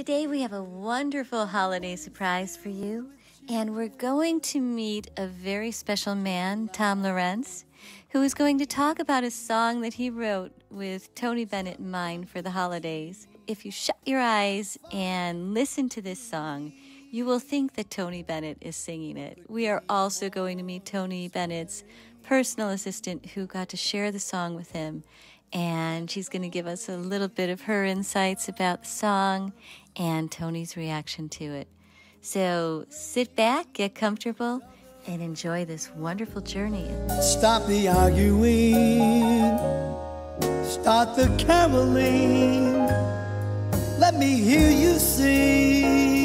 Today we have a wonderful holiday surprise for you, and we're going to meet a very special man, Tom Lorenz, who is going to talk about a song that he wrote with Tony Bennett in mind for the holidays. If you shut your eyes and listen to this song, you will think that Tony Bennett is singing it. We are also going to meet Tony Bennett's personal assistant who got to share the song with him, and she's going to give us a little bit of her insights about the song and Tony's reaction to it. So sit back, get comfortable, and enjoy this wonderful journey. Stop the arguing, start the caroling, let me hear you sing.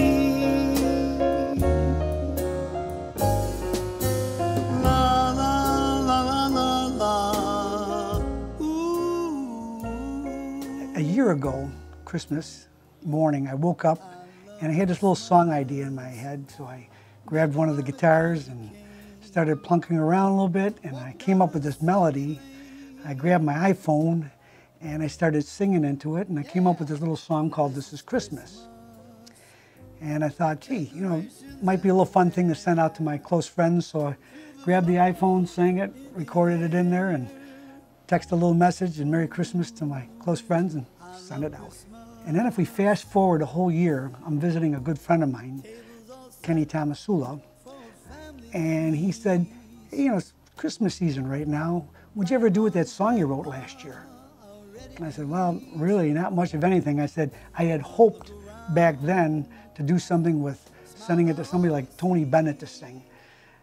La la la la la. Ooh. A year ago, Christmas morning, I woke up and I had this little song idea in my head, so I grabbed one of the guitars and started plunking around a little bit, and I came up with this melody. I grabbed my iPhone and I started singing into it, and I came up with this little song called This Is Christmas. And I thought, gee, you know, it might be a little fun thing to send out to my close friends, so I grabbed the iPhone, sang it, recorded it in there, and texted a little message and Merry Christmas to my close friends and sent it out. And then if we fast forward a whole year, I'm visiting a good friend of mine, Kenny Tomasula, and he said, hey, you know, it's Christmas season right now. What'd you ever do with that song you wrote last year? And I said, well, really, not much of anything. I said, I had hoped back then to do something with sending it to somebody like Tony Bennett to sing.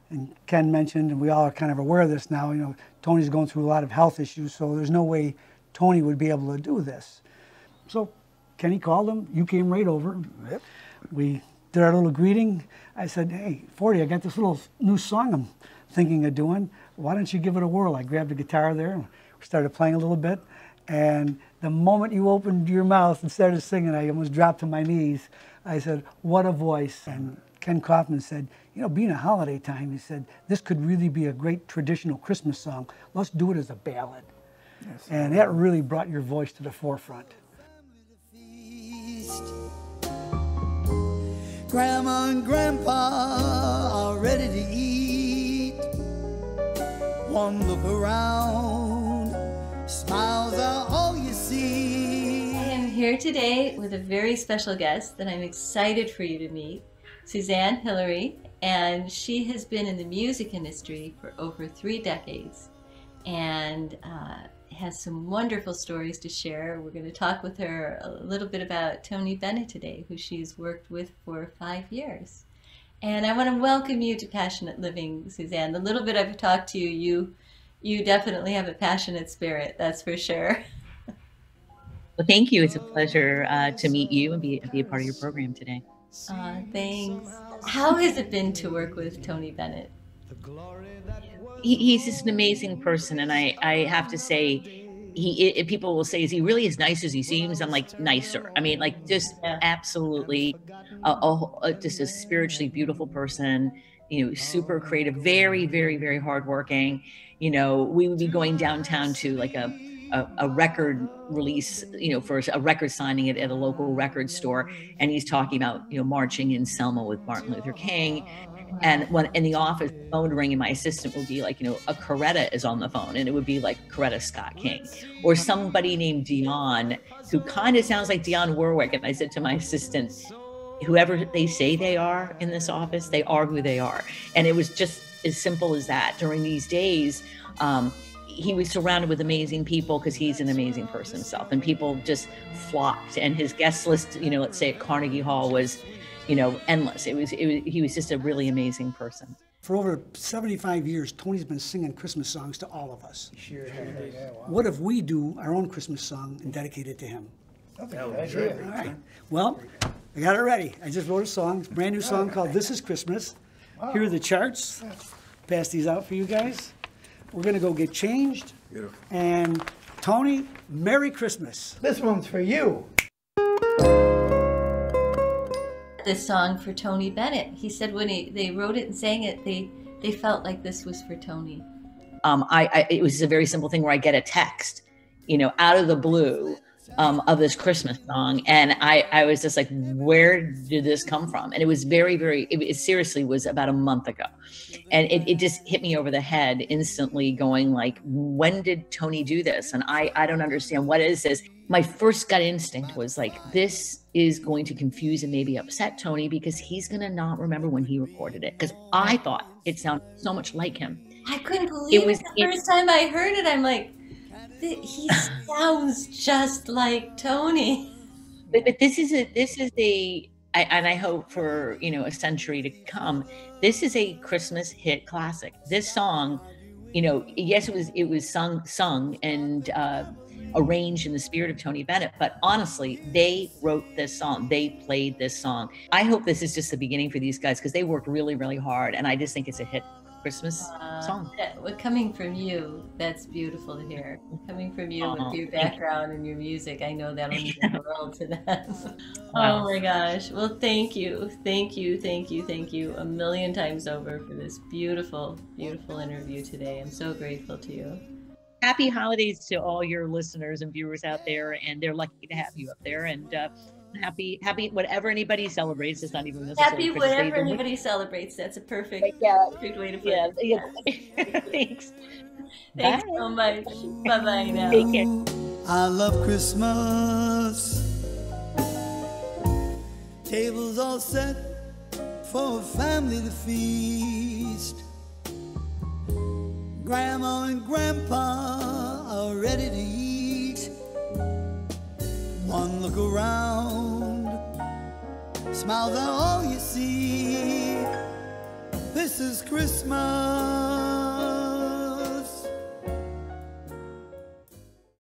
And Ken mentioned, and we all are kind of aware of this now, you know, Tony's going through a lot of health issues, so there's no way Tony would be able to do this. So Kenny called him, you came right over. Yep. We did our little greeting. I said, hey, 40, I got this little new song I'm thinking of doing. Why don't you give it a whirl? I grabbed the guitar there, and we started playing a little bit. And the moment you opened your mouth and started singing, I almost dropped to my knees. I said, what a voice. And Ken Kaufman said, you know, being a holiday time, he said, this could really be a great traditional Christmas song. Let's do it as a ballad. Yes. And that really brought your voice to the forefront. Grandma and Grandpa are ready to eat. One look around, smiles are all you see. I am here today with a very special guest that I'm excited for you to meet, Suzanne Hillary, and she has been in the music industry for over 3 decades and has some wonderful stories to share. We're going to talk with her a little bit about Tony Bennett today, who she's worked with for 5 years. And I want to welcome you to Passionate Living, Suzanne. The little bit I've talked to you, you definitely have a passionate spirit, that's for sure. Well, thank you. It's a pleasure to meet you and be a part of your program today. Thanks. How has it been to work with Tony Bennett? He's just an amazing person, and I have to say, people will say, is he really as nice as he seems? I'm like, nicer. I mean, like, just absolutely just a spiritually beautiful person, you know, super creative, very, very, very hardworking. You know, we would be going downtown to like a record release, you know, for a record signing at a local record store, and he's talking about, you know, marching in Selma with Martin Luther King. And when in the office, the phone would ring, and my assistant would be like, you know, a Coretta is on the phone, and it would be like Coretta Scott King, or somebody named Dionne, who kind of sounds like Dionne Warwick. And I said to my assistant, whoever they say they are in this office, they are who they are. And it was just as simple as that. During these days, he was surrounded with amazing people because he's an amazing person himself, and people just flocked. And his guest list, you know, let's say at Carnegie Hall was, you know, endless. He was just a really amazing person. For over 75 years, Tony's been singing Christmas songs to all of us. Sure. What if we do our own Christmas song and dedicate it to him? Okay. All right. Well, I got it ready. I just wrote a song, it's a brand new song called This Is Christmas. Wow. Here are the charts. Pass these out for you guys. We're going to go get changed. Beautiful. And Tony, Merry Christmas. This one's for you. This song for Tony Bennett. He said when they wrote it and sang it, they felt like this was for Tony. It was a very simple thing where I get a text, you know, out of the blue of this Christmas song. And I was just like, where did this come from? And it was it seriously was about a month ago. And it just hit me over the head instantly, going like, when did Tony do this? And I don't understand, what is this? My first gut instinct was like, this is going to confuse and maybe upset Tony, because he's going to not remember when he recorded it. Because I thought it sounded so much like him. I couldn't believe it the first time I heard it. I'm like, he sounds just like Tony. But this is and I hope for, a century to come, this is a Christmas hit classic. This song, yes, it was sung and arranged in the spirit of Tony Bennett, but honestly, they wrote this song. They played this song. I hope this is just the beginning for these guys, because they worked really, really hard, and I just think it's a hit Christmas song. Coming from you, that's beautiful to hear. Coming from you with your background and your music, I know that'll mean the world to them. Oh my gosh. Well, thank you a million times over for this beautiful, beautiful interview today. I'm so grateful to you. Happy holidays to all your listeners and viewers out there, and they're lucky to have you up there. And happy whatever anybody celebrates. It's not even necessarily happy whatever anybody celebrates. That's a perfect way to put it. Yeah. Thanks. Thanks so much. Bye now. Take care. I love Christmas. Tables all set for a family to feast. Grandma and Grandpa are ready to eat. One look around, smiles are all you see. This is Christmas.